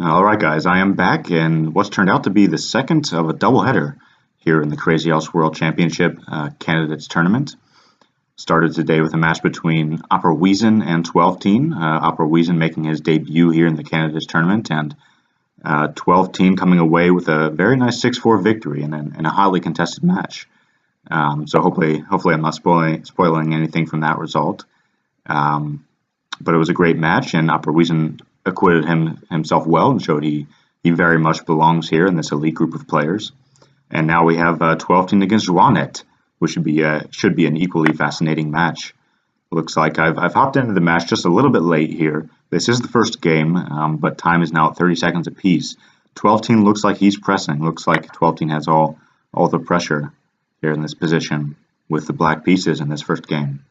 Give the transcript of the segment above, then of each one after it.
Alright guys, I am back in what's turned out to be the second of a doubleheader here in the Crazyhouse World Championship Candidates Tournament. Started today with a match between Opera Weezen and TwelveTeen. Opera Weezen making his debut here in the Candidates Tournament, and TwelveTeen coming away with a very nice 6-4 victory in a highly contested match. So hopefully I'm not spoiling anything from that result. But it was a great match, and Opera Weezen acquitted himself well and showed he very much belongs here in this elite group of players. And now we have TwelveTeen against xuanet, which should be an equally fascinating match. Looks like I've hopped into the match just a little bit late here. This is the first game, but time is now at 30 seconds apiece. TwelveTeen looks like he's pressing. Looks like TwelveTeen has all the pressure here in this position with the black pieces in this first game.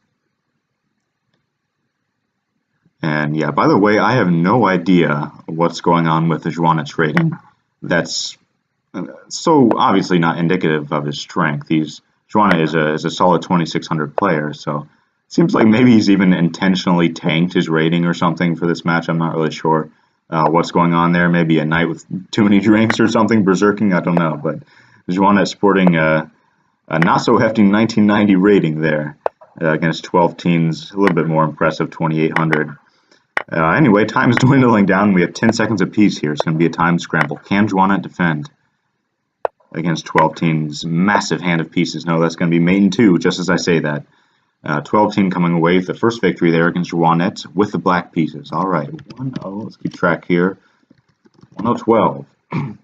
And yeah, by the way, I have no idea what's going on with the xuanet's rating. That's so obviously not indicative of his strength. xuanet is a solid 2600 player, so it seems like maybe he's even intentionally tanked his rating or something for this match. I'm not really sure what's going on there. Maybe a night with too many drinks or something, berserking, I don't know. But xuanet sporting a not so hefty 1990 rating there against TwelveTeen's a little bit more impressive 2800. Anyway, time is dwindling down. We have 10 seconds apiece here. It's going to be a time scramble. Can xuanet defend against TwelveTeen's massive hand of pieces? No, that's going to be mate in 2, just as I say that. TwelveTeen coming away with the first victory there against xuanet with the black pieces. All right, 1-0. Let's keep track here. 1-0-12. And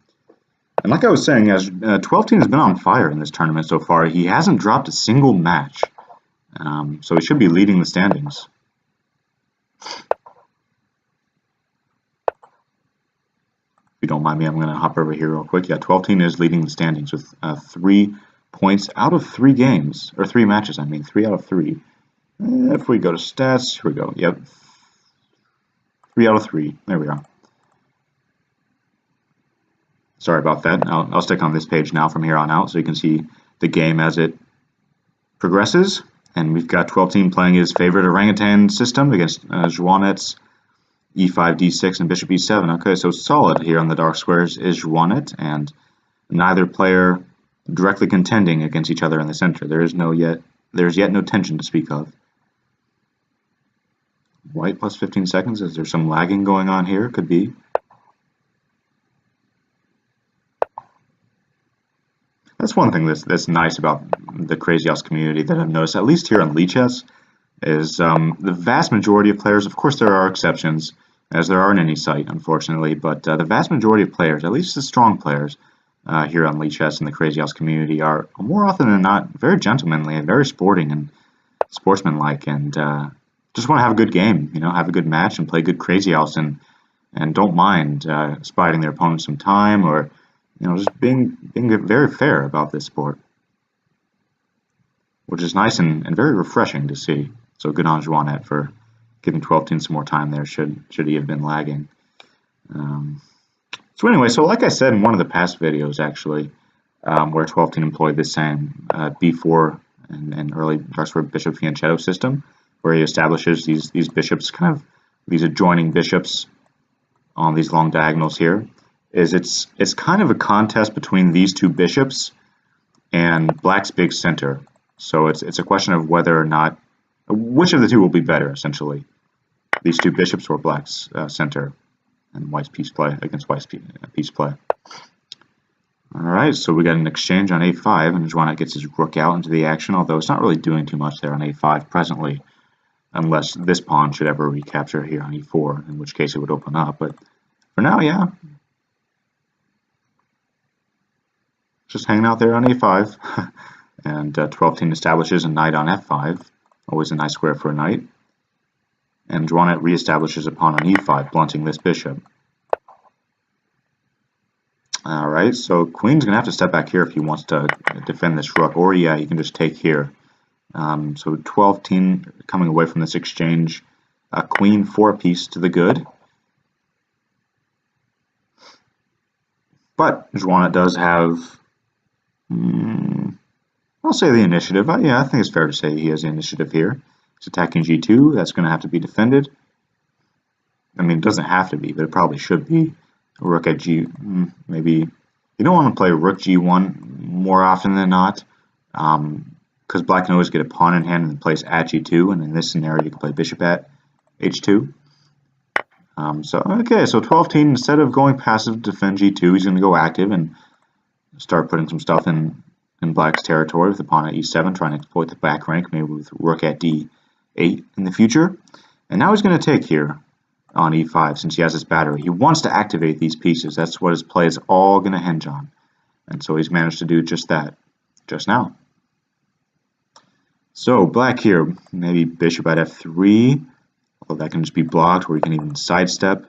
like I was saying, as TwelveTeen has been on fire in this tournament so far, he hasn't dropped a single match. So he should be leading the standings. If you don't mind me, I'm going to hop over here real quick. Yeah, TwelveTeen is leading the standings with 3 points out of 3 games, or 3 matches, I mean, 3 out of 3. If we go to stats, here we go. Yep, 3 out of 3. There we are. Sorry about that. I'll stick on this page now from here on out so you can see the game as it progresses. And we've got TwelveTeen playing his favorite orangutan system against xuanet's e5, d6, and bishop e7. Okay, so solid here on the dark squares is xuanet, and neither player directly contending against each other in the center. There's yet no tension to speak of. White plus 15 seconds. Is there some lagging going on here? Could be. That's one thing that's nice about the Crazyhouse community that I've noticed, at least here on Lichess, is the vast majority of players, of course there are exceptions, as there are in any site, unfortunately, but the vast majority of players, at least the strong players here on Lichess and the Crazyhouse community, are more often than not very gentlemanly and very sporting and sportsmanlike, and just want to have a good game, have a good match and play good Crazyhouse, and don't mind spiting their opponent some time, or just being very fair about this sport, which is nice and very refreshing to see. So good on xuanet for giving TwelveTeen some more time there, should he have been lagging. So anyway, so like I said in one of the past videos, actually, where TwelveTeen employed the same b4 and early dark square bishop fianchetto system, where he establishes these bishops, kind of these adjoining bishops on these long diagonals here, is it's kind of a contest between these two bishops and black's big center. So it's a question of whether or not, which of the two will be better, essentially. These two bishops or black's center and white's piece play against white's piece play. Alright, so we got an exchange on a5, and xuanet gets his rook out into the action, although it's not really doing too much there on a5 presently, unless this pawn should ever recapture here on e4, in which case it would open up. But for now, yeah. Just hanging out there on a5. And TwelveTeen establishes a knight on f5, always a nice square for a knight. And xuanet reestablishes a pawn on e5, blunting this bishop. Alright, so queen's going to have to step back here if he wants to defend this rook, or yeah, he can just take here. So TwelveTeen coming away from this exchange, queen 4 piece to the good. But xuanet does have, I'll say the initiative. Yeah, I think it's fair to say he has the initiative here. He's attacking g2. That's going to have to be defended. I mean, it doesn't have to be, but it probably should be. Rook at G, maybe you don't want to play Rook G1 more often than not, because Black can always get a pawn in hand and plays at G2, and in this scenario you can play Bishop at H2. Okay, so 12-Teen, instead of going passive to defend G2, he's going to go active and start putting some stuff in Black's territory with the pawn at E7, trying to exploit the back rank, maybe with Rook at D8 in the future. And now he's going to take here on E5 since he has his battery. He wants to activate these pieces. That's what his play is all going to hinge on. And so he's managed to do just that just now. So Black here, maybe Bishop at F3. Although that can just be blocked, or you can even sidestep.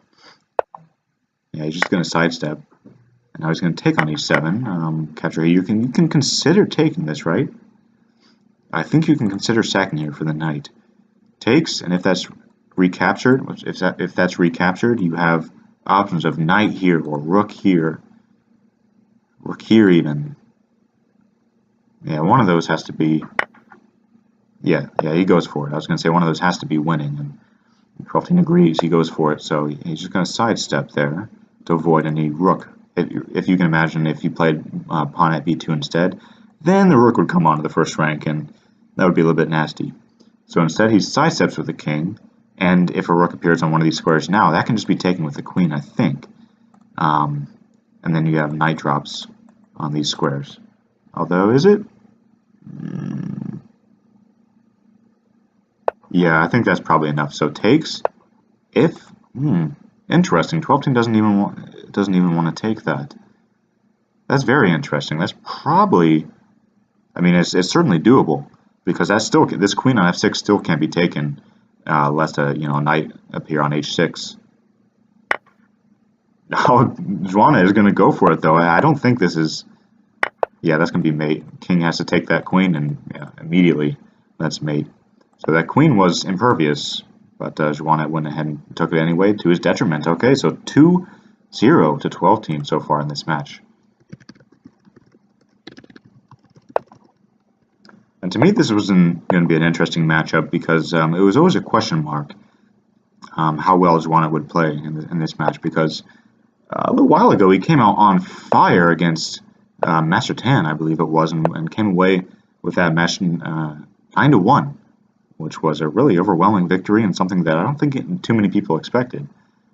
Yeah, he's just going to sidestep. And now he's going to take on E7. Capture here. You can consider taking this, right? I think you can consider sacking here for the knight. Takes, and if that's recaptured, if that's recaptured, you have options of knight here or rook here. Rook here even. Yeah, one of those has to be. Yeah, he goes for it. I was going to say one of those has to be winning, and 12-Teen agrees. He goes for it, so he's just going to sidestep there to avoid any rook. If you can imagine, if you played pawn at B2 instead, then the rook would come onto the first rank, and that would be a little bit nasty. So instead, he sidesteps with the king, and if a rook appears on one of these squares now, that can just be taken with the queen, I think. And then you have knight drops on these squares. Although, is it? Yeah, I think that's probably enough. So takes. If interesting. 12-Teen doesn't even want to take that. That's very interesting. That's probably. I mean, it's certainly doable because that's still this queen on F6 still can't be taken, lest a knight appear on H6. Oh, xuanet is going to go for it though. I don't think this is. Yeah, that's going to be mate. King has to take that queen, and immediately that's mate. So that queen was impervious, but xuanet went ahead and took it anyway to his detriment. Okay, so 2-0 to 12-Teen so far in this match. And to me, this was going to be an interesting matchup because it was always a question mark how well xuanet would play in this match, because a little while ago he came out on fire against Master Tan, I believe it was, and came away with that match 9-1. Which was a really overwhelming victory and something that I don't think too many people expected.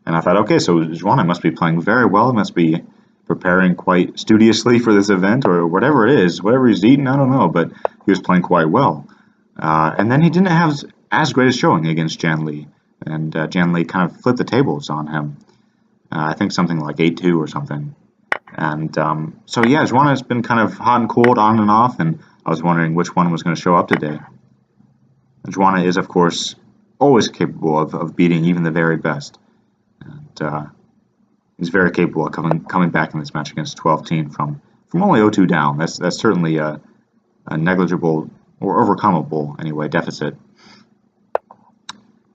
And I thought, okay, so xuanet must be playing very well, must be preparing quite studiously for this event, or whatever it is, whatever he's eating, I don't know, but he was playing quite well. And then he didn't have as great a showing against Jan Lee, and Jan Lee kind of flipped the tables on him. I think something like 8-2 or something. And so yeah, xuanet's been kind of hot and cold, on and off, and I was wondering which one was going to show up today. xuanet is, of course, always capable of beating even the very best. And he's very capable of coming back in this match against 12-Teen from only 0-2 down. That's certainly a negligible or overcomable, anyway, deficit.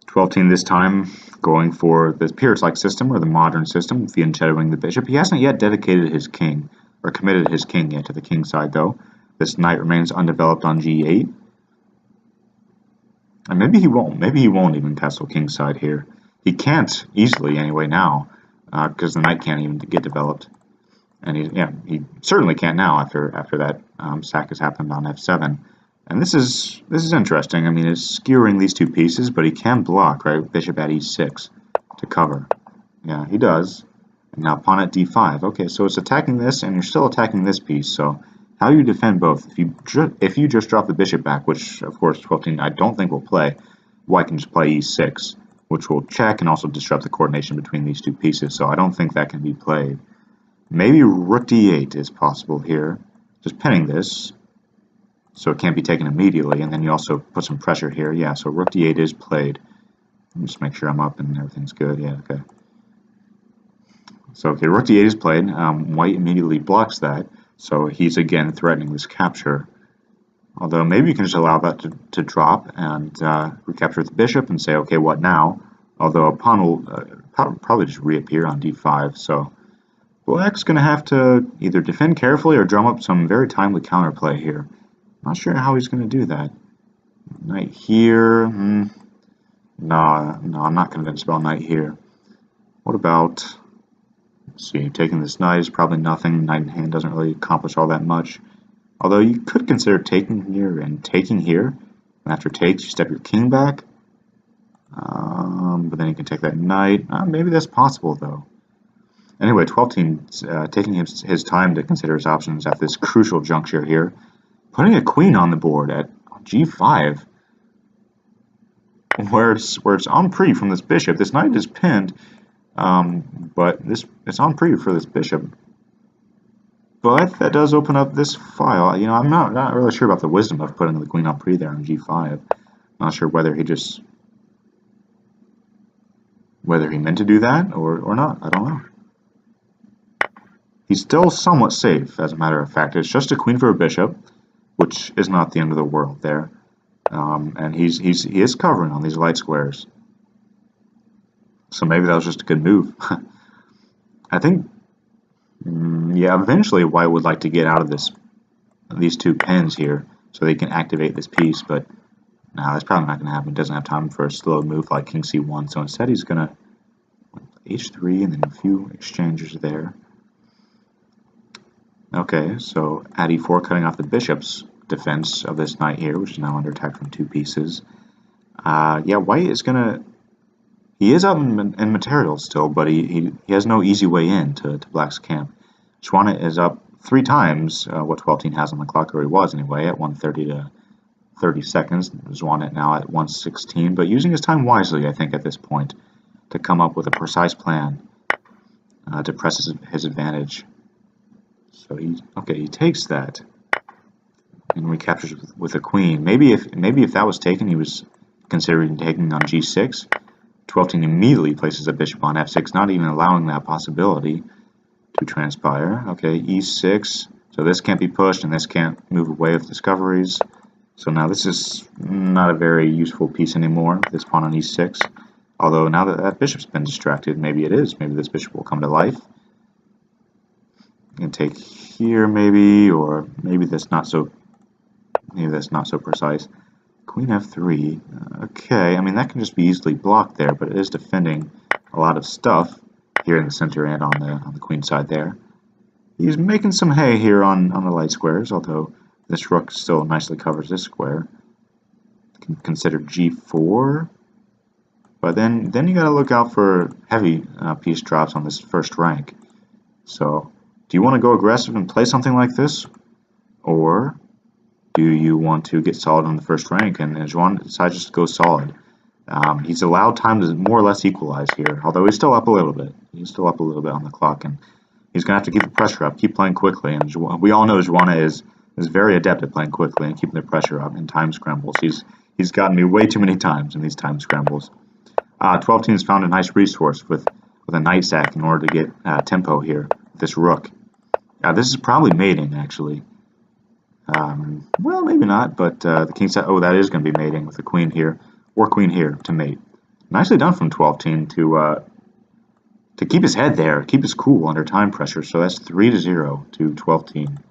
12-Teen this time going for the Pyrrhus-like system, or the modern system, fianchettoing the bishop. He hasn't yet dedicated his king, or committed his king yet to the king side, though. This knight remains undeveloped on G8. And maybe he won't even castle kingside here. He can't easily anyway now, because the knight can't even get developed. And he certainly can't now after that sack has happened on F7. And this is interesting. I mean, it's skewering these two pieces, but he can block, right? Bishop at E6 to cover. Yeah, he does. And now pawn at D5. Okay, so it's attacking this, and you're still attacking this piece. So how do you defend both? If you just drop the bishop back, which of course 12-Teen I don't think will play, white can just play E6, which will check and also disrupt the coordination between these two pieces. So I don't think that can be played. Maybe rook D8 is possible here, just pinning this, so it can't be taken immediately. And then you also put some pressure here. Yeah, so rook D8 is played. Just make sure I'm up and everything's good. Yeah, okay. So okay, rook D8 is played. White immediately blocks that. So he's again threatening this capture. Although maybe you can just allow that to drop and recapture the bishop and say, okay, what now? Although a pawn will probably just reappear on D5. So Black's going to have to either defend carefully or drum up some very timely counterplay here. Not sure how he's going to do that. Knight here. No, I'm not convinced about knight here. What about See, taking this knight is probably nothing. Knight in hand doesn't really accomplish all that much. Although you could consider taking here and taking here. And after takes, you step your king back. But then you can take that knight. Maybe that's possible, though. Anyway, TwelveTeen's taking his time to consider his options at this crucial juncture here. Putting a queen on the board at g5. Where it's on pre from this bishop. This knight is pinned. But it's on pre for this bishop. But that does open up this file. You know, I'm not really sure about the wisdom of putting the queen on pre there on g5. Not sure whether he meant to do that or not. I don't know. He's still somewhat safe, as a matter of fact. It's just a queen for a bishop, which is not the end of the world there. And he is covering on these light squares. So maybe that was just a good move. I think, yeah, eventually White would like to get out of these two pins here so they can activate this piece, but no, that's probably not going to happen. He doesn't have time for a slow move like king c1, so instead he's going to h3 and then a few exchanges there. Okay, so at e4, cutting off the bishop's defense of this knight here, which is now under attack from two pieces. Yeah, White is going to... He is up in material still, but he has no easy way in to Black's camp. Xuanet is up 3 times what TwelveTeen has on the clock, or he was anyway, at 1:30 to 30 seconds. Xuanet now at 1:16, but using his time wisely, I think, at this point, to come up with a precise plan to press his advantage. So he takes that and recaptures with a queen. Maybe if that was taken, he was considering taking on g6. TwelveTeen immediately places a bishop on f6, not even allowing that possibility to transpire. Okay, e6. So this can't be pushed, and this can't move away with discoveries. So now this is not a very useful piece anymore, this pawn on e6. Although now that that bishop's been distracted, maybe it is. Maybe this bishop will come to life. You can take here maybe, or maybe that's not so precise. Queen f3. Okay, I mean that can just be easily blocked there, but it is defending a lot of stuff here in the center and on the queen side there. He's making some hay here on the light squares, although this rook still nicely covers this square. You can consider g4, but then you got to look out for heavy piece drops on this first rank. So, do you want to go aggressive and play something like this, or do you want to get solid on the first rank? And Xuanet decides just to go solid. He's allowed time to more or less equalize here, although he's still up a little bit. He's still up a little bit on the clock, and he's going to have to keep the pressure up, keep playing quickly. And we all know Xuanet is very adept at playing quickly and keeping the pressure up in time scrambles. He's gotten me way too many times in these time scrambles. TwelveTeen has found a nice resource with a knight sack in order to get tempo here with this rook. This is probably mating, actually. Well, maybe not, but the king said, oh, that is going to be mating with the queen here, or queen here to mate. Nicely done from TwelveTeen to keep his head there, keep his cool under time pressure. So that's 3-0 to TwelveTeen.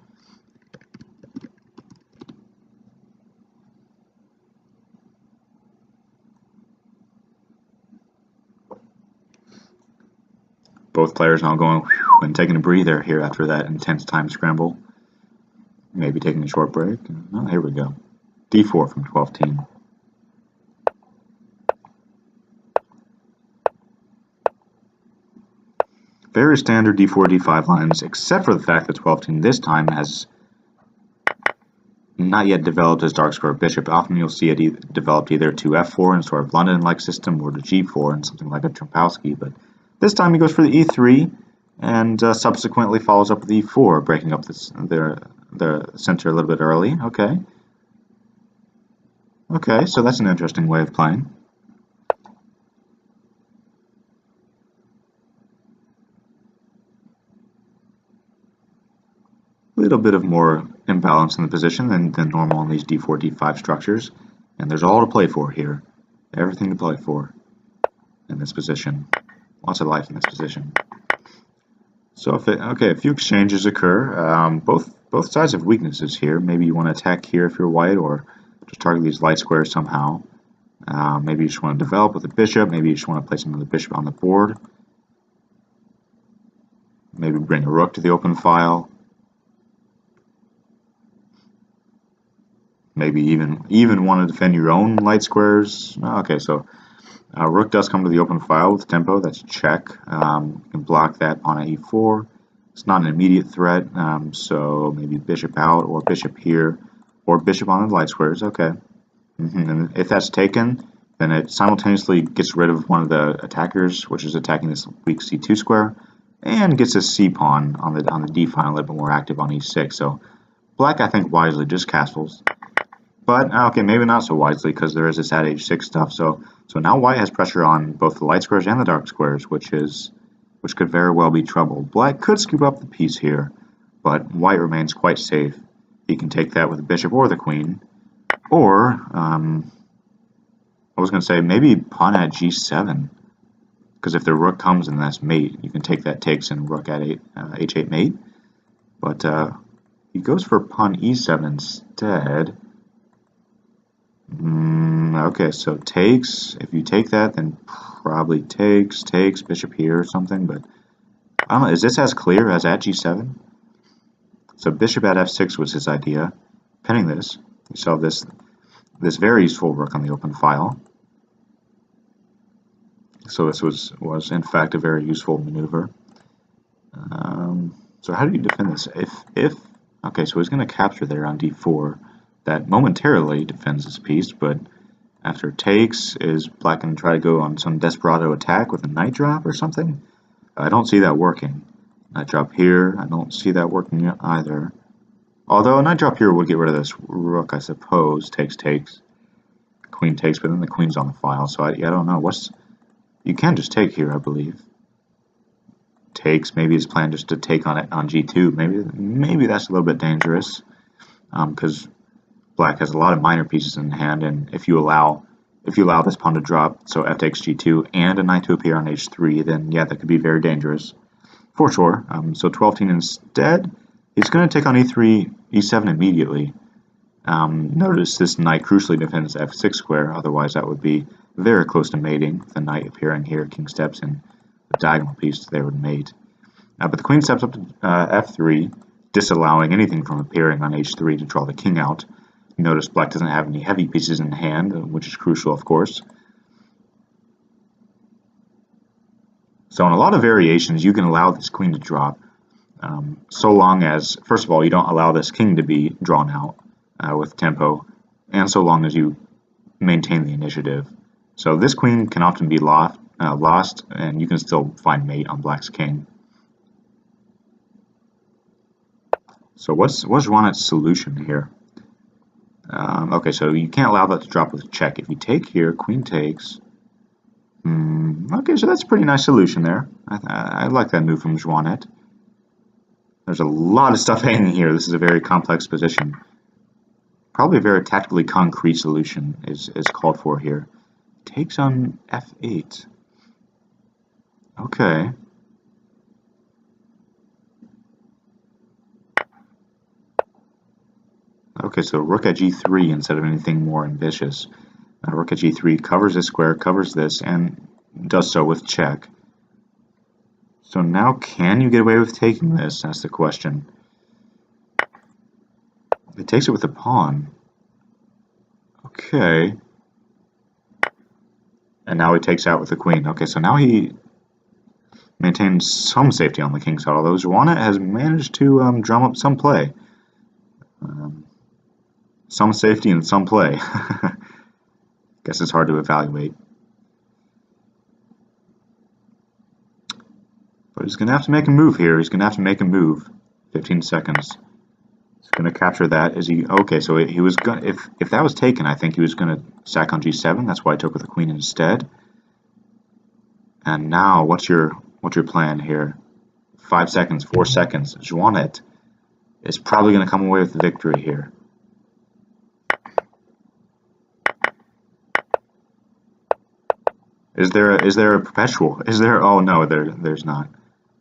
Both players now going and taking a breather here after that intense time scramble. Maybe taking a short break. Oh, here we go. d4 from TwelveTeen. Very standard d4, d5 lines, except for the fact that TwelveTeen this time has not yet developed his dark square bishop. Often you'll see it developed either to f4 in sort of London-like system or to g4 in something like a Trapowski, but this time he goes for the e3 and subsequently follows up with e4, breaking up the center a little bit early. Okay, so that's an interesting way of playing. A little bit of more imbalance in the position than normal in these d4, d5 structures, and there's all to play for here. Everything to play for in this position. Lots of life in this position. So a few exchanges occur. Both sides have weaknesses here. Maybe you want to attack here if you're white, or just target these light squares somehow. Maybe you just want to develop with the bishop. Maybe you just want to place another bishop on the board. Maybe bring a rook to the open file. Maybe even want to defend your own light squares. Okay, so rook does come to the open file with tempo. That's check. You can block that pawn at e4. It's not an immediate threat, so maybe bishop out or bishop here or bishop on the light squares. Okay. And if that's taken, then it simultaneously gets rid of one of the attackers, which is attacking this weak c2 square, and gets a c pawn on the d file a little bit more active on e6. So black, I think, wisely just castles. But okay, maybe not so wisely because there is this at h6 stuff. So now white has pressure on both the light squares and the dark squares, which could very well be trouble. Black could scoop up the piece here, but white remains quite safe. He can take that with the bishop or the queen, or I was going to say maybe pawn at g7, because if the rook comes and that's mate, you can take that takes and rook at h8 mate. But he goes for pawn e7 instead. Okay, so takes. If you take that, then probably takes bishop here or something. But I don't know. Is this as clear as at g7? So bishop at f6 was his idea. Pinning this, you saw this very useful rook on the open file. So this was in fact a very useful maneuver. So how do you defend this? If okay, so he's going to capture there on d4. That momentarily defends this piece, but after takes, is black going to try to go on some desperado attack with a knight drop or something? I don't see that working. Knight drop here, I don't see that working either. Although a knight drop here would get rid of this rook, I suppose. Takes, queen takes, but then the queen's on the file, so I don't know. You can just take here, I believe. Takes, maybe his plan just to take on it on g2. Maybe that's a little bit dangerous, because black has a lot of minor pieces in hand, and if you allow this pawn to drop, so f takes g2, and a knight to appear on h3, then yeah, that could be very dangerous, for sure. So 12-10 instead, he's going to take on e3, e7 immediately. Notice this knight crucially defends f6 square, otherwise that would be very close to mating. With the knight appearing here, king steps in, the diagonal piece there would mate. But the queen steps up to f3, disallowing anything from appearing on h3 to draw the king out. Notice black doesn't have any heavy pieces in hand, which is crucial, of course. So in a lot of variations, you can allow this queen to drop, so long as, first of all, you don't allow this king to be drawn out with tempo, and so long as you maintain the initiative. So this queen can often be lost, and you can still find mate on black's king. So what's xuanet's solution here? Okay, so you can't allow that to drop with a check. If you take here, queen takes. Okay, so that's a pretty nice solution there. I like that move from xuanet. There's a lot of stuff hanging here. This is a very complex position. Probably a very tactically concrete solution is called for here. Takes on f8. Okay. Okay, so rook at g3 instead of anything more ambitious. Rook at g3 covers this square, covers this, and does so with check. So now can you get away with taking this? That's the question. It takes it with a pawn. Okay. And now he takes out with the queen. Okay, so now he maintains some safety on the king side, although xuanet has managed to drum up some play. Some safety and some play. Guess it's hard to evaluate. But he's going to have to make a move here. He's going to have to make a move. 15 seconds. He's going to capture that. Is he okay? So he was going. If that was taken, I think he was going to sack on g7. That's why I took with the queen instead. And now, what's your plan here? 5 seconds, 4 seconds. xuanet is probably going to come away with the victory here. Is there a perpetual? Is there? Oh no, there's not.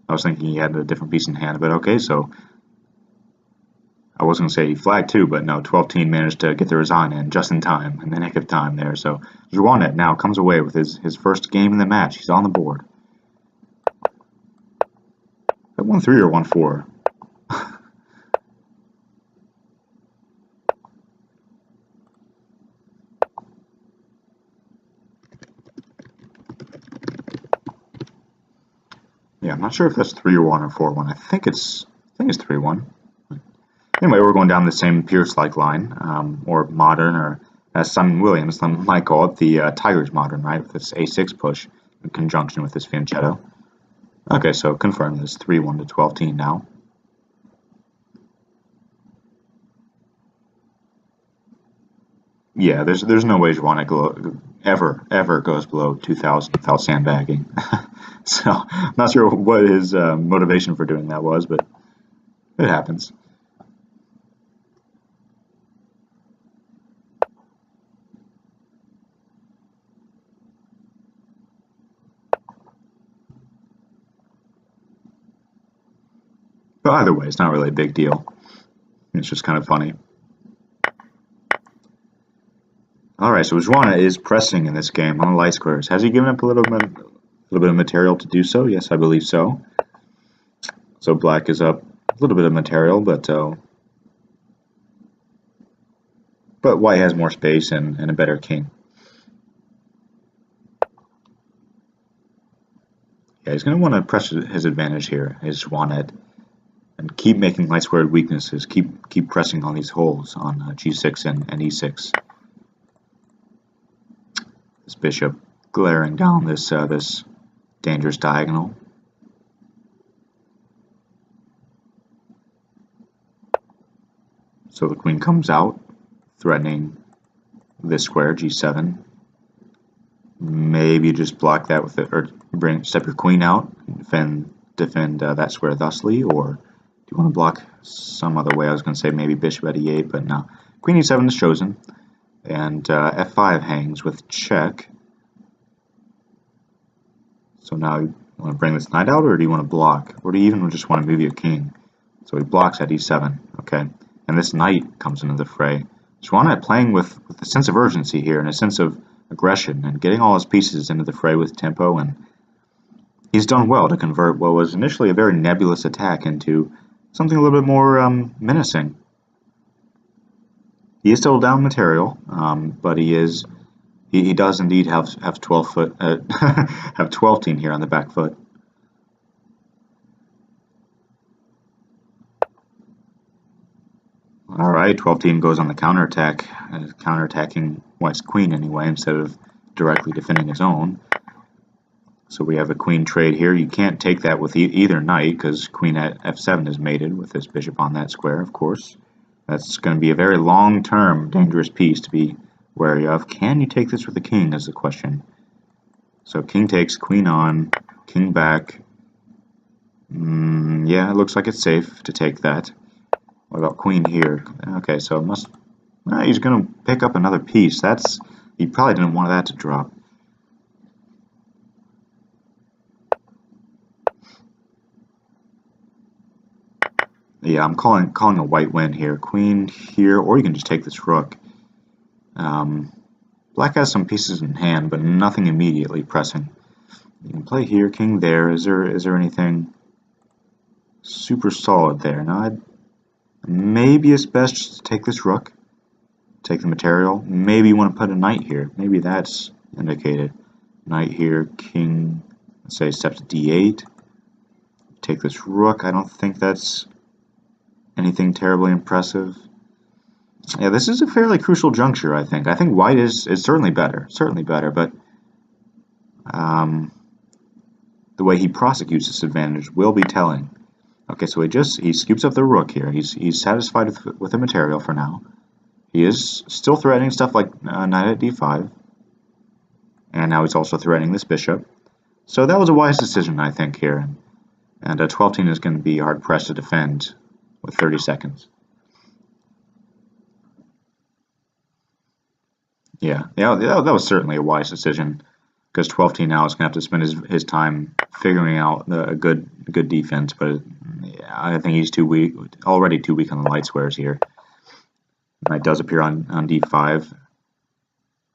I was thinking he had a different piece in hand, but okay. So I was going to say he flagged too, but no. 12-10 managed to get the resign in just in time, in the nick of time there. So xuanet now comes away with his first game in the match. He's on the board. that 1-3 or 1-4? Yeah, I'm not sure if that's 3-1 or 4-1. I think it's 3-1. Anyway, we're going down the same Pierce-like line, or modern, or as Simon Williams might call it, the Tigers modern, right? With this A6 push in conjunction with this fianchetto. Okay, so confirm this 3-1 to 12-teen now. Yeah, there's no way xuanet ever goes below 2,000 without sandbagging. So I'm not sure what his motivation for doing that was, but it happens. But either way, it's not really a big deal. It's just kind of funny. Alright, so xuanet is pressing in this game on the light squares. Has he given up a little bit of material to do so? Yes, I believe so. So black is up a little bit of material, but white has more space and a better king. Yeah, he's going to want to press his advantage here, his xuanet, and keep making light squared weaknesses. Keep pressing on these holes on g6 and e6. This bishop glaring down this dangerous diagonal. So the queen comes out, threatening this square, g7. Maybe just block that with it, or step your queen out, and defend that square thusly, or do you want to block some other way? I was going to say maybe bishop at e8, but no. Queen e7 is chosen, and f5 hangs with check. So now you want to bring this knight out, or do you want to block, or do you even just want to move your king? So he blocks at e7, okay, and this knight comes into the fray. xuanet playing with a sense of urgency here and a sense of aggression and getting all his pieces into the fray with tempo, and he's done well to convert what was initially a very nebulous attack into something a little bit more menacing. He is still down material, but he does indeed have 12 foot have 12-teen here on the back foot. All right, 12-teen goes on the counterattack, counterattacking white's queen anyway, instead of directly defending his own. So we have a queen trade here. You can't take that with either knight, because queen at f7 is mated with this bishop on that square, of course. That's going to be a very long-term dangerous piece to be wary of. Can you take this with the king is the question. So king takes, queen on, king back. Yeah, it looks like it's safe to take that. What about queen here? Okay, so it must... he's going to pick up another piece. He probably didn't want that to drop. Yeah, I'm calling a white win here. Queen here, or you can just take this rook. Black has some pieces in hand, but nothing immediately pressing. You can play here, king there. Is there anything super solid there? No, maybe it's best just to take this rook, take the material. Maybe you want to put a knight here. Maybe that's indicated. Knight here, king, let's say steps to d8. Take this rook. I don't think that's anything terribly impressive. Yeah, this is a fairly crucial juncture, I think. I think white is certainly better, but the way he prosecutes this advantage will be telling. Okay, so he scoops up the rook here. He's satisfied with the material for now. He is still threatening stuff like knight at d5, and now he's also threatening this bishop. So that was a wise decision, I think, here. And 12-teen is going to be hard pressed to defend with 30 seconds. Yeah, that was certainly a wise decision, because 12-teen now is going to have to spend his time figuring out a good defense, but yeah, I think he's too weak, already too weak on the light squares here. Knight does appear on d5,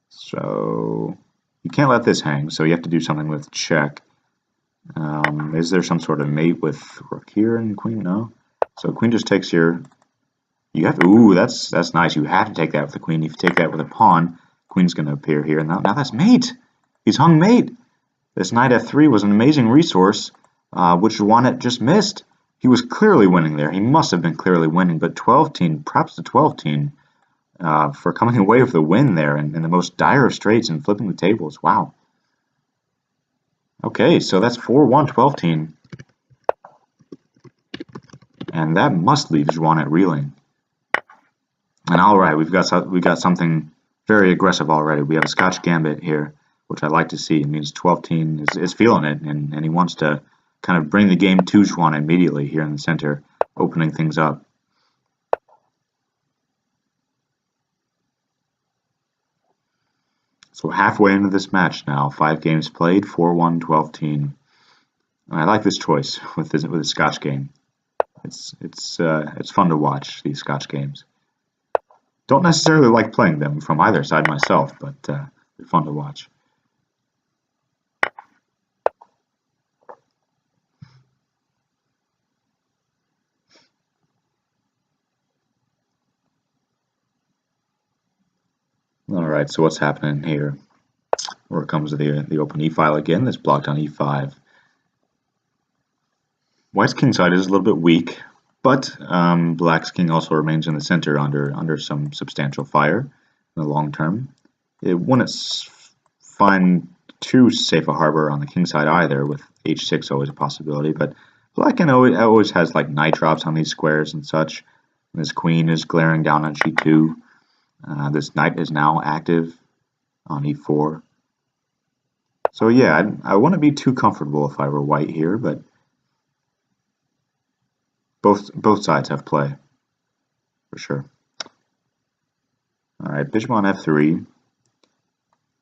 so you can't let this hang, so you have to do something with check. Is there some sort of mate with rook here and queen? No. So queen just takes here. You have to, ooh, that's nice. You have to take that with the queen. If you take that with a pawn, queen's going to appear here. Now that's mate. He's hung mate. This knight f3 was an amazing resource, which xuanet just missed. He was clearly winning there. He must have been clearly winning, but TwelveTeen, props to TwelveTeen for coming away with the win there in the most dire of straits and flipping the tables. Wow. Okay, so that's 4-1 TwelveTeen. And that must leave xuanet reeling. And alright, we've got something very aggressive already. We have a Scotch Gambit here, which I like to see. It means TwelveTeen is feeling it, and he wants to kind of bring the game to xuanet immediately here in the center, opening things up. So halfway into this match now, 5 games played, 4-1 TwelveTeen. I like this choice with the Scotch game. It's fun to watch these Scotch games. Don't necessarily like playing them from either side myself, but they're fun to watch. Alright, so what's happening here? Where it comes to the open e-file again, that's blocked on e5. White's king side is a little bit weak, but black's king also remains in the center under some substantial fire in the long term. It wouldn't find too safe a harbor on the king side either, with h6 always a possibility, but black always has like knight drops on these squares and such. And this queen is glaring down on g2. This knight is now active on e4. So yeah, I wouldn't be too comfortable if I were white here, but both sides have play, for sure. Alright, bishop on f3,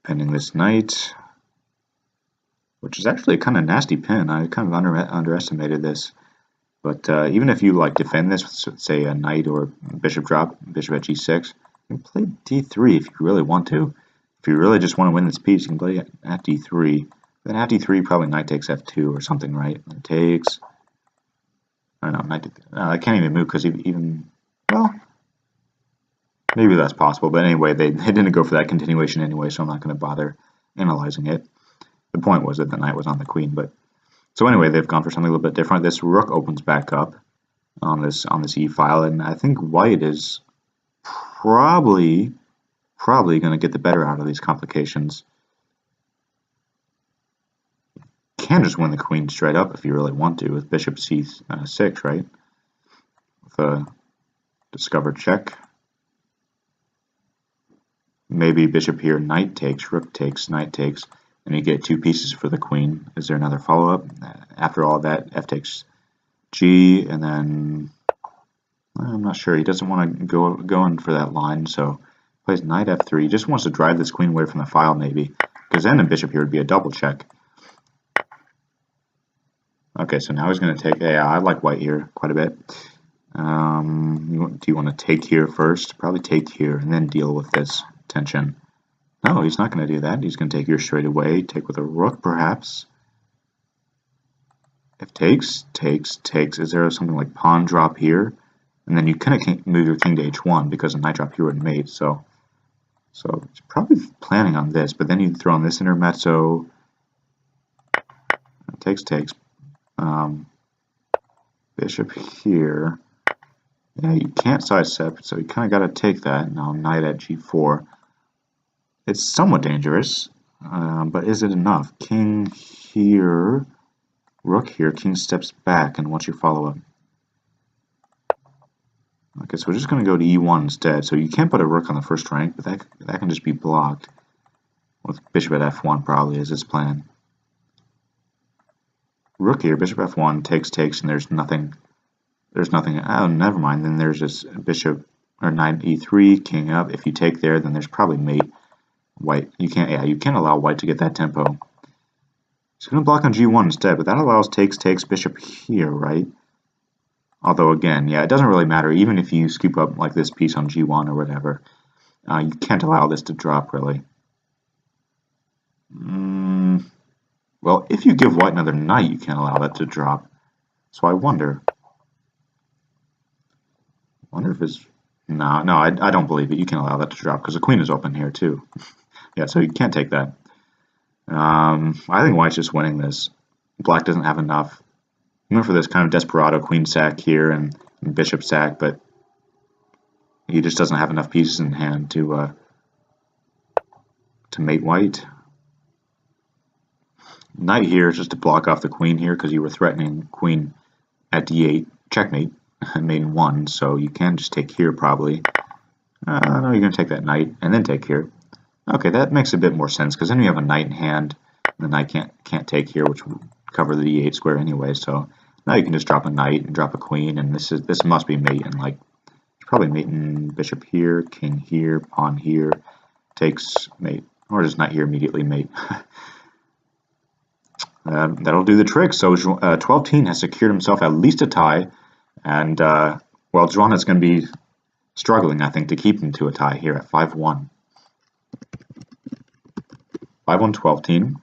pinning this knight, which is actually a kind of nasty pin. I kind of underestimated this. But even if you like defend this with, say, a knight or bishop drop, bishop at g6, you can play d3 if you really want to. If you really just want to win this piece, you can play at d3. Then at d3, probably knight takes f2 or something, right? It takes... I don't know, knight I can't even move because even... Well, maybe that's possible. But anyway, they didn't go for that continuation anyway, so I'm not going to bother analyzing it. The point was that the knight was on the queen, but... So anyway, they've gone for something a little bit different. This rook opens back up on this e-file, and I think white is probably going to get the better out of these complications. You can just win the queen straight up if you really want to with bishop c6, right? With a discovered check. Maybe bishop here, knight takes, rook takes, knight takes, and you get 2 pieces for the queen. Is there another follow-up? After all that, f takes g, and then I'm not sure. He doesn't want to go in for that line, so plays knight f3. He just wants to drive this queen away from the file, maybe, because then a bishop here would be a double check. Okay, so now he's going to take. Yeah, I like white here quite a bit. Do you want to take here first? Probably take here and then deal with this tension. No, he's not going to do that. He's going to take here straight away. Take with a rook, perhaps. If takes. Is there something like pawn drop here? And then you kind of can't move your king to h1 because a knight drop here would mate. So he's probably planning on this. But then you throw in this intermezzo. Takes. Bishop here. Yeah, you can't sidestep, so you kind of got to take that. Now knight at g4. It's somewhat dangerous, but is it enough? King here, rook here, king steps back, and what's your follow-up? Okay, so we're just going to go to e1 instead. So you can't put a rook on the first rank, but that can just be blocked with bishop at f1 probably is his plan. Rook here, bishop f1, takes, and there's nothing. Oh, never mind. Then there's this bishop or knight e3, king up. If you take there, then there's probably mate. White, you can't allow white to get that tempo. It's going to block on g1 instead, but that allows takes bishop here, right? Although again, yeah, it doesn't really matter. Even if you scoop up like this piece on g1 or whatever, you can't allow this to drop really. Well, if you give white another knight, you can't allow that to drop. So I wonder if it's... No, I don't believe it. You can allow that to drop because the queen is open here too. Yeah, so you can't take that. I think white's just winning this. Black doesn't have enough. He went for this kind of desperado queen sack here and bishop sack, but he just doesn't have enough pieces in hand to mate white. Knight here is just to block off the queen here because you were threatening queen at d8, checkmate, mate in 1, so you can just take here probably. No, you're going to take that knight and then take here. Okay, that makes a bit more sense because then you have a knight in hand, and the knight can't take here, which would cover the d8 square anyway. So now you can just drop a knight and drop a queen, and this must be mate, and like probably mating bishop here, king here, pawn here, takes mate, or just knight here immediately mate. That'll do the trick. So TwelveTeen has secured himself at least a tie, and well, xuanet's going to be struggling, I think, to keep him to a tie here at 5-1. 5-1 TwelveTeen.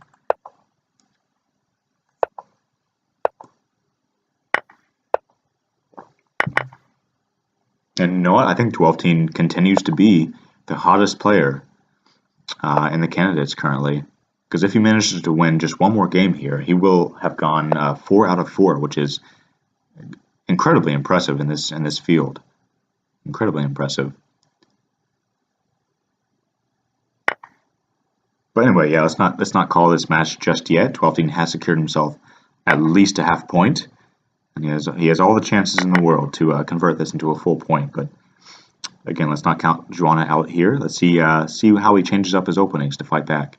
And you know what? I think TwelveTeen continues to be the hottest player in the candidates currently. Because if he manages to win just one more game here, he will have gone 4 out of 4, which is incredibly impressive in this field. Incredibly impressive. But anyway, yeah, let's not call this match just yet. TwelveTeen has secured himself at least a half point, and he has all the chances in the world to convert this into a full point. But again, let's not count xuanet out here. Let's see how he changes up his openings to fight back.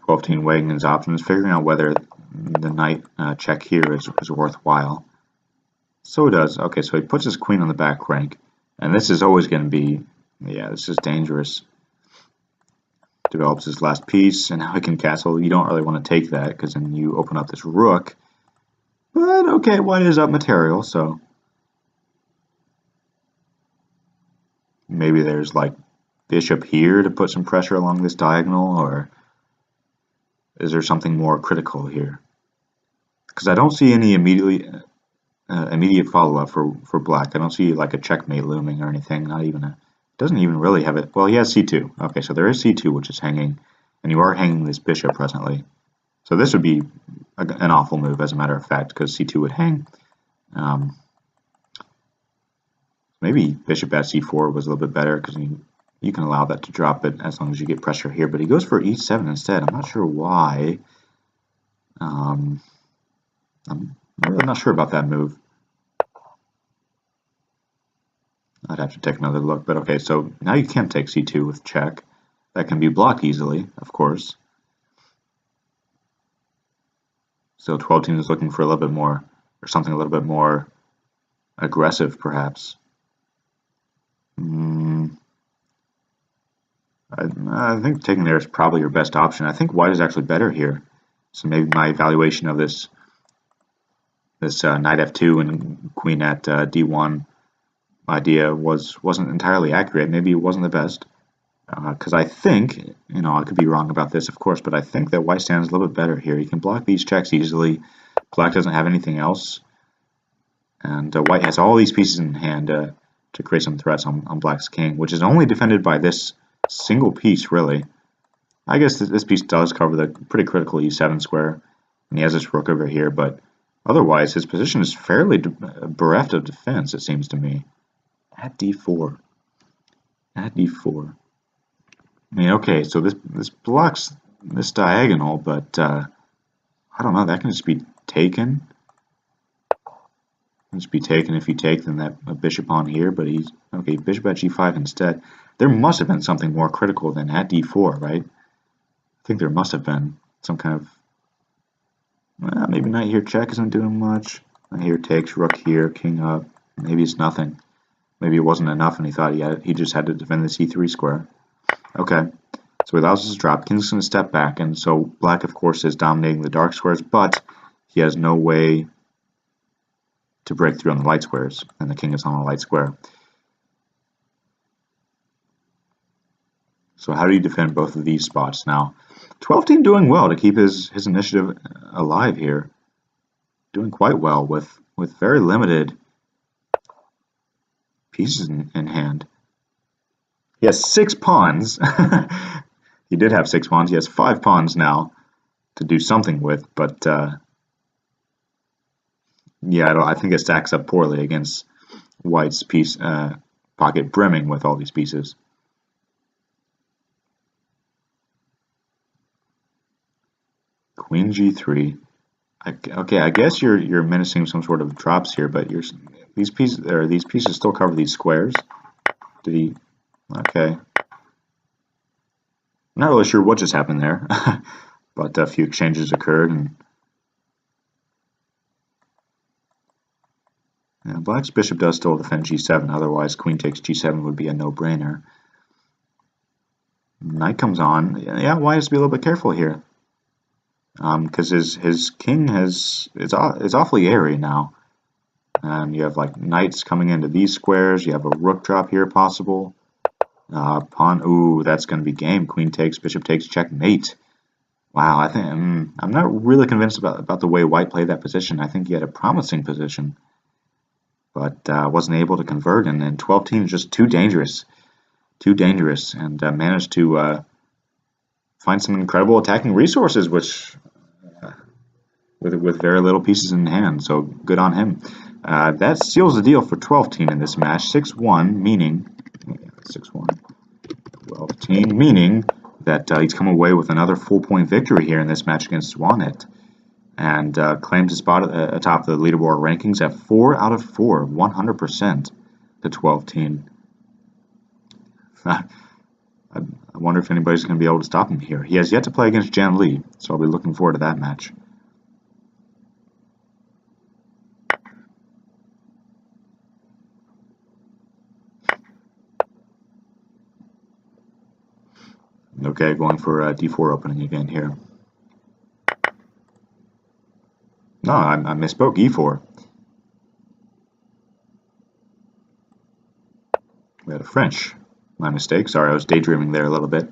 TwelveTeen weighing his options, figuring out whether the knight check here is worthwhile. So it does. Okay, so he puts his queen on the back rank, and this is always going to be, yeah, this is dangerous. Develops his last piece, and now he can castle. You don't really want to take that because then you open up this rook. But okay, white is up material, so maybe there's like bishop here to put some pressure along this diagonal, or is there something more critical here? Because I don't see any immediate follow-up for black. I don't see like a checkmate looming or anything. Not even a... Doesn't even really have it. Well, he has c2. Okay, so there is c2, which is hanging, and you are hanging this bishop presently. So this would be an awful move, as a matter of fact, because c2 would hang. Maybe bishop at c4 was a little bit better because you can allow that to drop it as long as you get pressure here. But he goes for e7 instead. I'm not sure why. I'm really not sure about that move. I'd have to take another look, but okay, so now you can take c2 with check. That can be blocked easily, of course. So TwelveTeen is looking for a little bit more, or something a little bit more aggressive, perhaps. I think taking there is probably your best option. I think white is actually better here. So maybe my evaluation of this knight f2 and queen at d1 idea wasn't entirely accurate. Maybe it wasn't the best, because I think, I could be wrong about this, of course, but I think that white stands a little bit better here. He can block these checks easily. Black doesn't have anything else, and white has all these pieces in hand to create some threats on black's king, which is only defended by this single piece, really. I guess this piece does cover the pretty critical e7 square, and he has this rook over here, but otherwise his position is fairly bereft of defense, it seems to me. At d4. At d4. I mean, okay, so this blocks this diagonal, but I don't know, that can just be taken. It can just be taken if you take, then that a bishop on here, but he's... Okay, bishop at g5 instead. There must have been something more critical than at d4, right? I think there must have been some kind of... Well, maybe knight here check isn't doing much. Knight here takes, rook here, king up. Maybe it's nothing. Maybe it wasn't enough and he thought he just had to defend the c3 square. Okay, so he allows us to drop. King's going to step back, and so black, of course, is dominating the dark squares, but he has no way to break through on the light squares, and the king is on a light square. So how do you defend both of these spots now? 12-team doing well to keep his initiative alive here. Doing quite well with very limited pieces in hand. He has 6 pawns. He did have 6 pawns. He has 5 pawns now to do something with, but yeah, I think it stacks up poorly against White's pocket brimming with all these pieces. Queen G3. Okay, I guess you're menacing some sort of drops here, but these pieces still cover these squares. Did he? Okay. I'm not really sure what just happened there, but a few exchanges occurred, and yeah, Black's bishop does still defend G7. Otherwise, Queen takes G7 would be a no-brainer. Knight comes on. Yeah, White has to be a little bit careful here, because his king is awfully airy now. You have like knights coming into these squares. You have a rook drop here possible. Pawn. Ooh, that's going to be game. Queen takes, bishop takes, checkmate. Wow, I think I'm not really convinced about the way White played that position. I think he had a promising position, but wasn't able to convert. And then 12-team is just too dangerous, and managed to find some incredible attacking resources, which with very little pieces in hand. So good on him. That seals the deal for 12-team in this match. 6-1, meaning 6-1. 12-team, meaning that he's come away with another full-point victory here in this match against xuanet, and claims his spot atop the leaderboard rankings at 4 out of 4, 100% to 12-team. I wonder if anybody's going to be able to stop him here. He has yet to play against Jan Lee, so I'll be looking forward to that match. Okay, going for d4 opening again here. No, I misspoke. E4. We had a French. My mistake. Sorry, I was daydreaming there a little bit.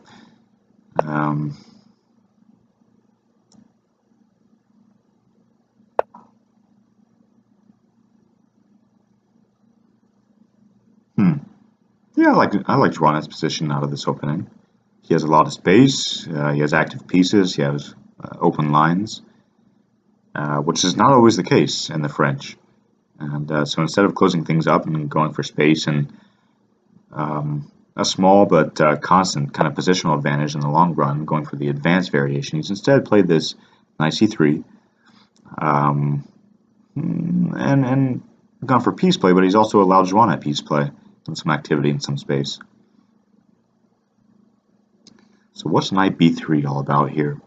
Yeah, I like xuanet's position out of this opening. He has a lot of space. He has active pieces. He has open lines, which is not always the case in the French. And so instead of closing things up and going for space and a small but constant kind of positional advantage in the long run, going for the advanced variation, he's instead played this knight c3 and gone for piece play, but he's also allowed xuanet piece play and some activity in some space. So what's knight b3 all about here?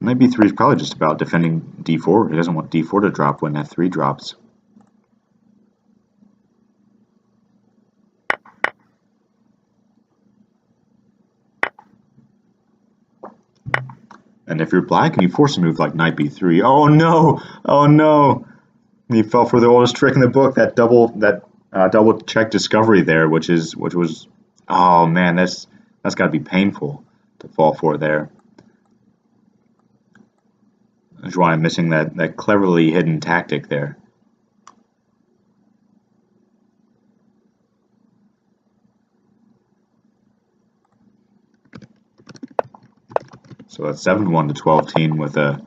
Knight b3 is probably just about defending d4. He doesn't want d4 to drop when f3 drops. And if you're black and you force a move like knight b3, oh no, oh no, he fell for the oldest trick in the book, that double check discovery there, which was, oh man, that's got to be painful to fall for there. xuanet missing that cleverly hidden tactic there. So that's 7-1 to 12-team with a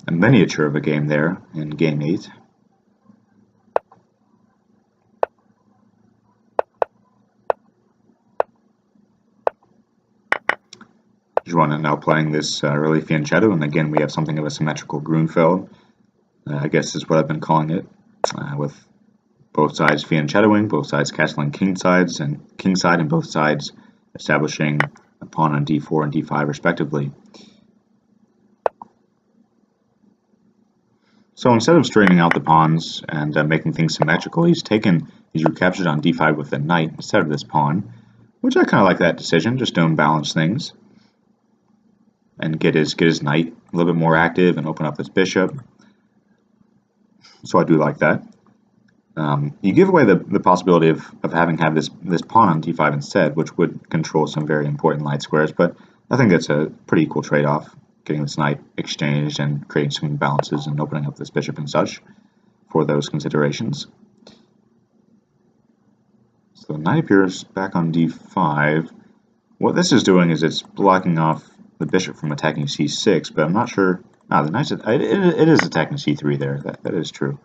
miniature of a game there in game 8. xuanet now playing this early fianchetto, and again we have something of a symmetrical Grunfeld. I guess is what I've been calling it, with both sides fianchettoing, both sides castling king side, and both sides establishing a pawn on d4 and d5 respectively. So instead of straightening out the pawns and making things symmetrical, he's recaptured on d5 with the knight instead of this pawn, which I kind of like that decision, just to unbalance things and get his knight a little bit more active and open up his bishop. So I do like that. You give away the possibility of having had this pawn on d5 instead, which would control some very important light squares, but I think that's a pretty equal trade-off, getting this knight exchanged and creating some balances and opening up this bishop and such for those considerations. So the knight appears back on d5. What this is doing is it's blocking off the bishop from attacking c6, but I'm not sure. The knight's it is attacking c3 there. That is true.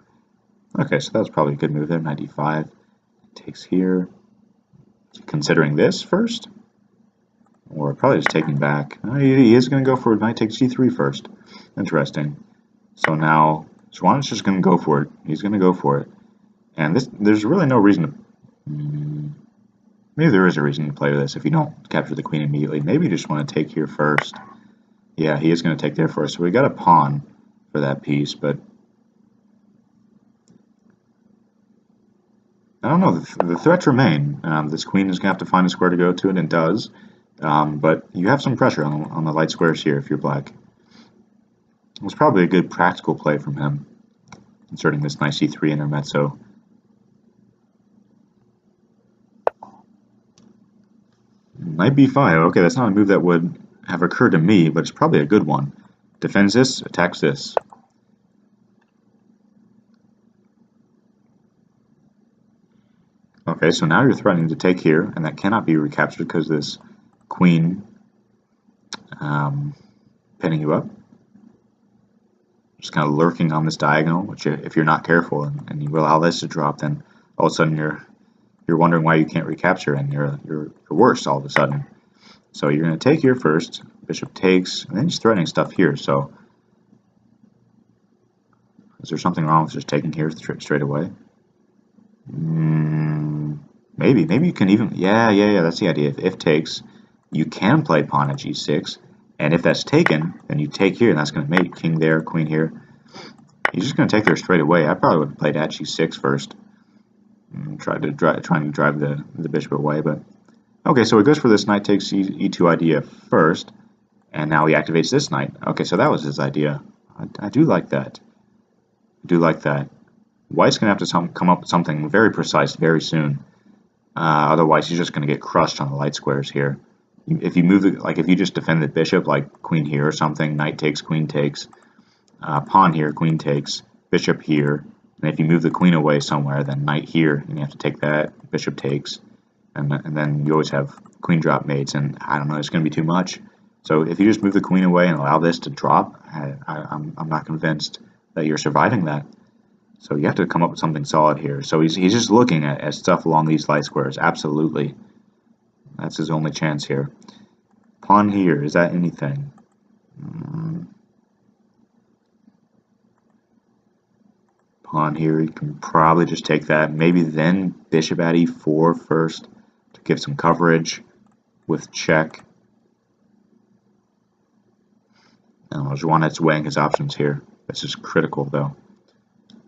Okay, so that was probably a good move there. Knight d5 takes here. Considering this first, or probably just taking back. He is going to go for knight takes g3 first. Interesting. So now xuanet's just going to go for it. He's going to go for it, and there's really no reason to. Maybe there is a reason to play this if you don't capture the queen immediately. Maybe you just want to take here first. Yeah, he is going to take there first. So we got a pawn for that piece, but I don't know. The threats remain. This queen is going to have to find a square to go to, and it does. But you have some pressure on the light squares here if you're black. It was probably a good practical play from him, inserting this nice c3 intermezzo. Knight b5. Okay, that's not a move that would have occurred to me, but it's probably a good one. Defends this, attacks this. Okay, so now you're threatening to take here, and that cannot be recaptured because this queen pinning you up. Just kind of lurking on this diagonal, which if you're not careful and you allow this to drop, then all of a sudden you're wondering why you can't recapture, and you're worse all of a sudden. So you're going to take here first, bishop takes, and then he's threatening stuff here. So is there something wrong with just taking here straight away? Maybe you can even, yeah, that's the idea. If takes, you can play pawn at g6, and if that's taken, then you take here, and that's going to make king there, queen here. He's just going to take there straight away. I probably would have played at g6 first, and trying to drive the bishop away, but okay. So he goes for this knight takes e2 idea first, and now he activates this knight. Okay, so that was his idea. I do like that. White's going to have to come up with something very precise very soon. Otherwise, he's just going to get crushed on the light squares here. If you move it, like if you just defend the bishop, like queen here or something, knight takes, queen takes, pawn here, queen takes, bishop here, and if you move the queen away somewhere, then knight here, and you have to take that, bishop takes, and then you always have queen drop mates, and I don't know, it's going to be too much. So if you just move the queen away and allow this to drop, I'm not convinced that you're surviving that. So you have to come up with something solid here. So he's just looking at stuff along these light squares. Absolutely. That's his only chance here. Pawn here, is that anything? Pawn here, you can probably just take that. Maybe then bishop at e4 first to give some coverage with check. Now, xuanet's weighing his options here. This is critical though.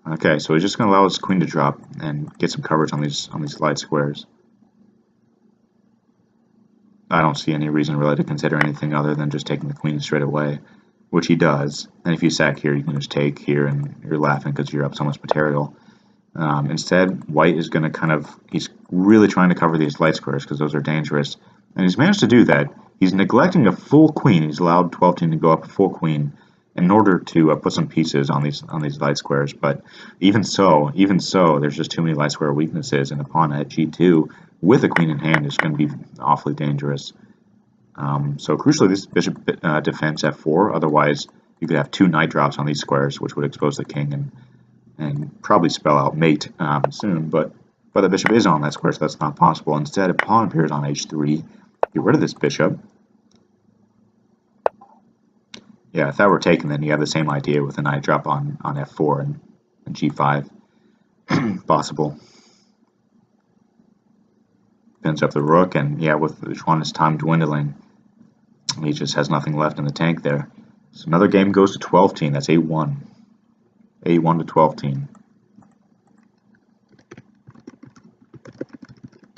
Okay, so he's just going to allow his queen to drop and get some coverage on these light squares. I don't see any reason really to consider anything other than just taking the queen straight away, which he does. And if you sack here, you can just take here, and you're laughing because you're up so much material. Instead, white is going to he's really trying to cover these light squares because those are dangerous. And he's managed to do that. He's neglecting a full queen. He's allowed TwelveTeen to go up a full queen in order to put some pieces on these light squares. But even so, there's just too many light square weaknesses, and a pawn at g2 with a queen in hand is going to be awfully dangerous. So crucially, this bishop defends f4. Otherwise, you could have two knight drops on these squares, which would expose the king and probably spell out mate soon. But the bishop is on that square, so that's not possible. Instead, a pawn appears on h3. Get rid of this bishop. Yeah, if that were taken, then you have the same idea with a knight drop on f4 and g5 possible. Pins up the rook, and yeah, with xuanet's time dwindling, he just has nothing left in the tank there. So another game goes to TwelveTeen. That's 8-1. 8-1 to TwelveTeen.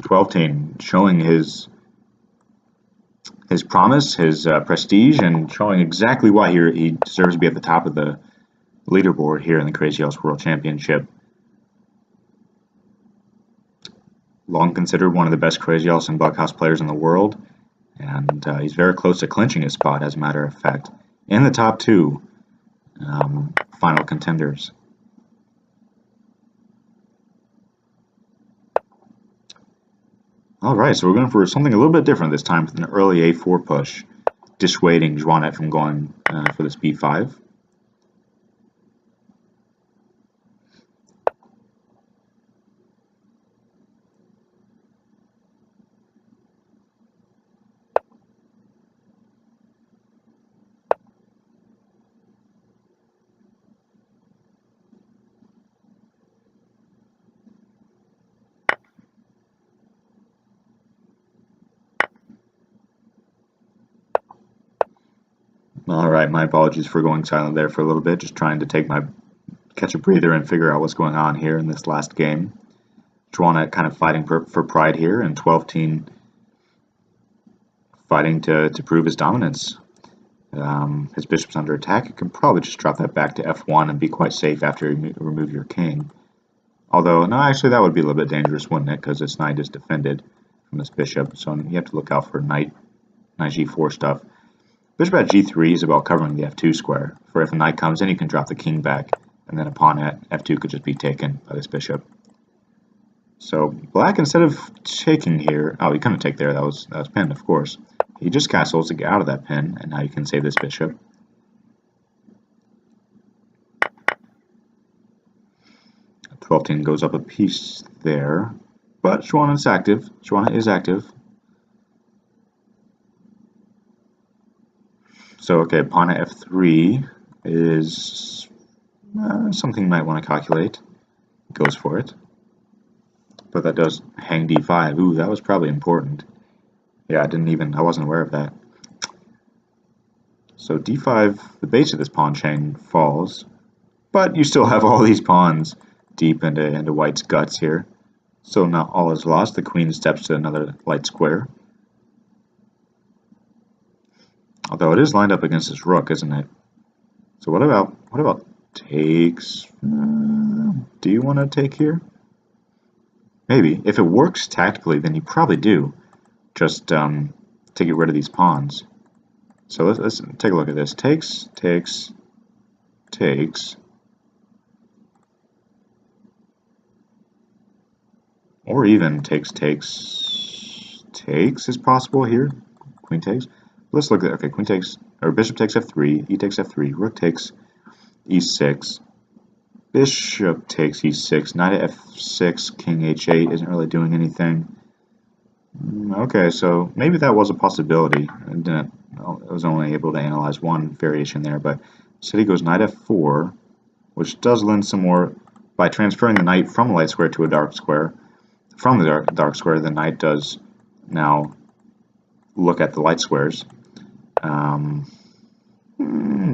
TwelveTeen showing his promise, his prestige, and showing exactly why he deserves to be at the top of the leaderboard here in the Crazyhouse World Championship. long considered one of the best Crazyhouse and Bughouse players in the world, and he's very close to clinching his spot, as a matter of fact, in the top two final contenders. Alright, so we're going for something a little bit different this time with an early a4 push, dissuading xuanet from going for this b5. Alright, my apologies for going silent there for a little bit, just trying to catch a breather and figure out what's going on here in this last game. xuanet kind of fighting for pride here, and TwelveTeen fighting to prove his dominance. His bishop's under attack. You can probably just drop that back to f1 and be quite safe after you remove your king. Although, no, actually that would be a little bit dangerous, wouldn't it? Because this knight is defended from this bishop, so you have to look out for knight g4 stuff. Bishop at g3 is about covering the f2 square, for if a knight comes in, you can drop the king back, and then a pawn at f2 could just be taken by this bishop. So black, instead of taking here, oh, he couldn't take there, that was pinned, of course. He just castles to get out of that pin, and now you can save this bishop. TwelveTeen goes up a piece there, but xuanet is active. xuanet is active. So, okay, pawn at f3 is something you might want to calculate. Goes for it. But that does hang d5. Ooh, that was probably important. Yeah, I wasn't aware of that. So d5, the base of this pawn chain falls, but you still have all these pawns deep into white's guts here. So not all is lost. The queen steps to another light square. Although it is lined up against this rook, isn't it? So what about takes? Do you want to take here? Maybe. If it works tactically, then you probably do. Just to get rid of these pawns. So let's take a look at this. Takes, takes, takes. Or even takes, takes, takes is possible here. Queen takes. Let's look at, okay, queen takes, or bishop takes f3, e takes f3, rook takes e6, bishop takes e6, knight at f6, king h8 isn't really doing anything. Okay, so maybe that was a possibility. I was only able to analyze one variation there, but instead he goes knight f4, which does lend some more, by transferring the knight from a light square to a dark square. From the dark square, the knight does now look at the light squares.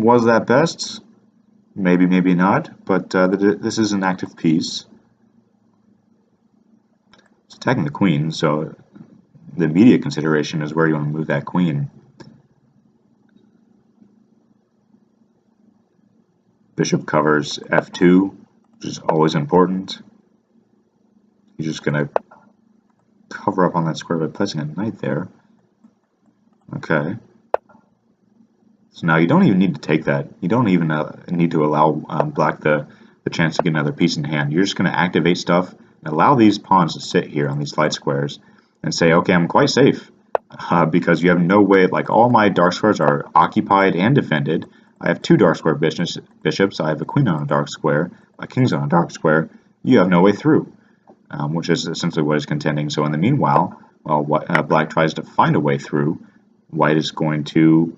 Was that best? Maybe, maybe not, but this is an active piece. It's attacking the queen, so the immediate consideration is where you want to move that queen. Bishop covers f2, which is always important. You're just going to cover up on that square by placing a knight there. Okay. So now you don't even need to take that. You don't even need to allow black the chance to get another piece in hand. You're just going to activate stuff and allow these pawns to sit here on these light squares and say, okay, I'm quite safe because you have no way, like all my dark squares are occupied and defended. I have two dark square bishops. I have a queen on a dark square. My king's on a dark square. You have no way through, which is essentially what is contending. So in the meanwhile, while black tries to find a way through, white is going to,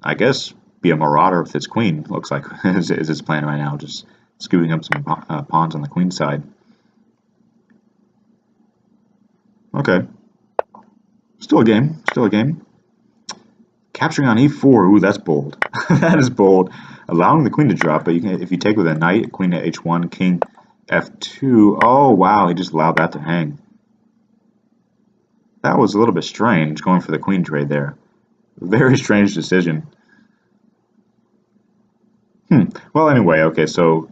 I guess, be a marauder with its queen, looks like is its plan right now, just scooping up some pawns on the queen side. Okay. Still a game, still a game. Capturing on e4, ooh, that's bold. That is bold. Allowing the queen to drop, but you can, if you take with a knight, queen to h1, king f2, oh wow, he just allowed that to hang. That was a little bit strange, going for the queen trade there. Very strange decision. Well, anyway, okay, so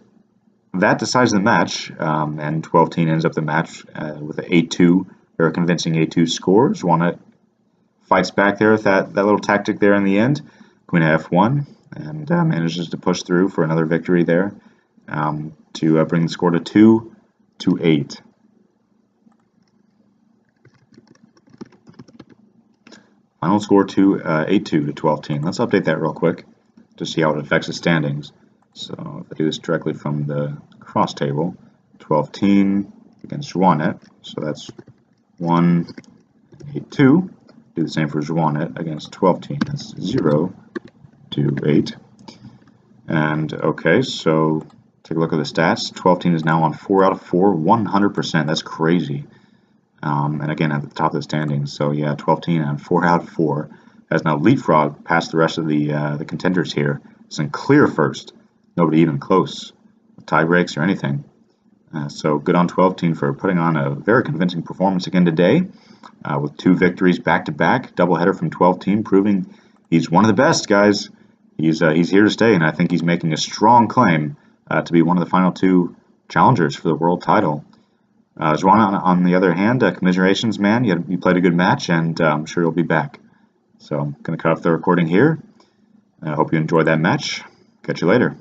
that decides the match, and 12-teen ends up the match with an 8-2, very convincing 8-2 score. xuanet fights back there with that little tactic there in the end, queen f1, and manages to push through for another victory there to bring the score to 2-8. Final score 8-2 to 12-teen. Let's update that real quick to see how it affects the standings. So if I do this directly from the cross table, 12-teen against xuanet, so that's 1, 8-2. Do the same for xuanet against 12-teen. That's 0 to 8. And okay, so take a look at the stats. 12-teen is now on 4 out of 4, 100%. That's crazy. And again, at the top of the standings. So yeah, 12-teen on 4 out of 4 has now leapfrogged past the rest of the contenders here. It's in clear first. Nobody even close, tie breaks or anything. So good on 12-teen for putting on a very convincing performance again today, with 2 victories back to back, doubleheader from 12-teen, proving he's one of the best, guys. He's here to stay, and I think he's making a strong claim to be one of the final 2 challengers for the world title. xuanet, on the other hand, commiserations, man. You played a good match, and I'm sure you'll be back. So I'm going to cut off the recording here. I hope you enjoyed that match. Catch you later.